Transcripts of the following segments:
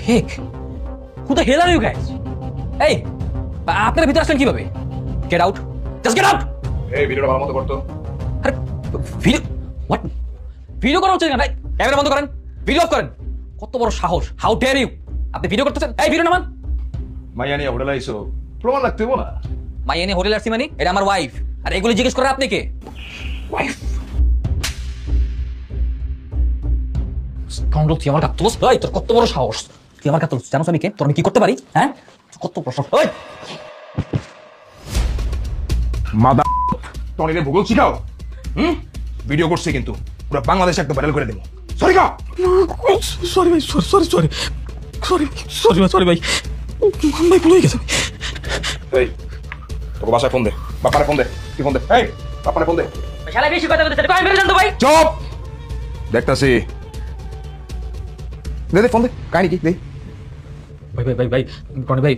Heck who the hell are you guys? এই আপনারা ভিতরে আসলেন কিভাবে? Get out, just get out. এই ভিডিওটা ভালো মতো করতো। আরে ভিডিও হোয়াট? ভিডিও করা হচ্ছে কেন? ক্যামেরা বন্ধ করেন, ভিডিও অফ করেন। কত বড় সাহস, হাউ ডেয়ার ইউ! আপনি ভিডিও করতেছেন? এই ভিডিও নামান। মাইয়া নিয়ে হোটেলে আইসো, প্রমাণ রাখতে হবো না? মাই এনে হোটেল আসছি মানে? এটা আমার ওয়াইফ। আর এগুলো জিজ্ঞেস করেন আপনি কে? ওয়াইফ? কাউন্ট তুই আমার কাছে এই তোর কত বড় সাহস! তুই আমার কাছে জানোস আমি কে? তোর আমি কি করতে পারি? হ্যাঁ, কত বড় সাহস! ওই মাদা টনিরে ভূগোল শিখাও। ভিডিও করছে কিন্তু পুরো বাংলাদেশ একদম ভাইরাল করে দেবো। সরি কা। সরি ভাই, sorry sorry sorry sorry sorry ভাই, সরি ভাই, ভাই ভুলে গেছে। এই তোকে বাসায় ফোন দে, বাপারে ফোন দে, কি ফোন দে, এই বাপারে ফোন দে। শালা বেশি কথা বলতে কই বের জানতো ভাই? চুপ, দেখতাছি। দে দে ফোন দে, কাহিনী কি দে। ভাই ভাই ভাই ভাই টনি ভাই,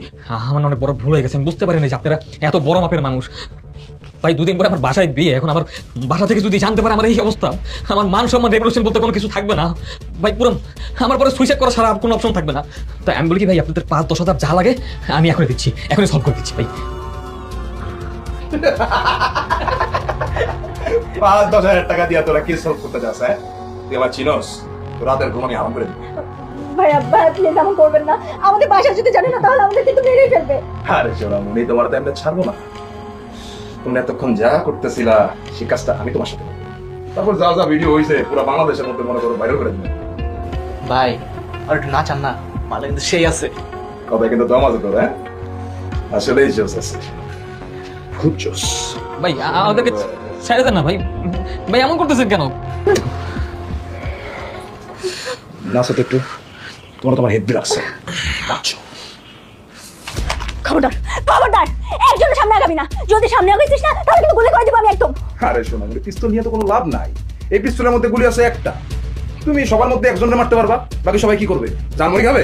আমার অনেক বড় ভুল হয়ে গেছে। আমি বুঝতে পারিনি যে আপনারা এত বড় মাপের মানুষ। ভাই দুদিন পরে আমার বাসায় বিয়ে, এখন আমার বাসা থেকে যদি জানতে পারে আমার এই অবস্থা, আমার মান সম্মান রেভলিউশন বলতে কোনো কিছু থাকবে না ভাই। পুরো আমার পরে সুইসাইড করা ছাড়া কোনো অপশন থাকবে না। তো আমি বলি কি ভাই, আপনাদের 5-10 হাজার যা লাগে আমি এখনই দিচ্ছি, এখনই সলভ করে দিচ্ছি ভাই। 5-10 হাজার টাকা দিয়া তোরা কি সলভ করতে যাস? হ্যাঁ, তুই আমার চিনস? তোর রাতের ঘুম আমি হারাম করে দিবি। ভাইয়া ভাইয়া প্লিজ এমন করবেন না। আমাদের বাসা যদি জানে না তাহলে আমাদের কিন্তু মেরেই ফেলবে। আরে সোনামণি, তোমার তো এমনি ছাড়বো না। তুমি এতক্ষণ যা করতেছিলা সে কাজটা আমি তোমার সাথে করবো। তারপর যা যা ভিডিও হয়েছে পুরো বাংলাদেশের মধ্যে মনে করো ভাইরাল করে দিবে। ভাই আর একটু নাচান না, মালে কিন্তু সেই আছে। কথা কিন্তু দম আছে তোর। হ্যাঁ, আসলেই জোস আছে, খুব জোস। ভাই আমাদেরকে ছেড়ে দেন না ভাই। ভাই এমন করতেছেন কেন? নাচো তো একটু, তোমার হেড রাখছে, নাচো। খবরদার খবরদার, একজনের সামনে আগাবি না। যদি সামনে আগাইছিস না তাহলে কিন্তু গুলি করে দিব আমি একদম। আরে সোনামণি, পিস্তল নিয়ে তো কোনো লাভ নাই। এই পিস্তলের মধ্যে গুলি আছে একটা। তুমি সবার মধ্যে একজনের মারতে পারবা, বাকি সবাই কি করবে? জানমরি খাবে?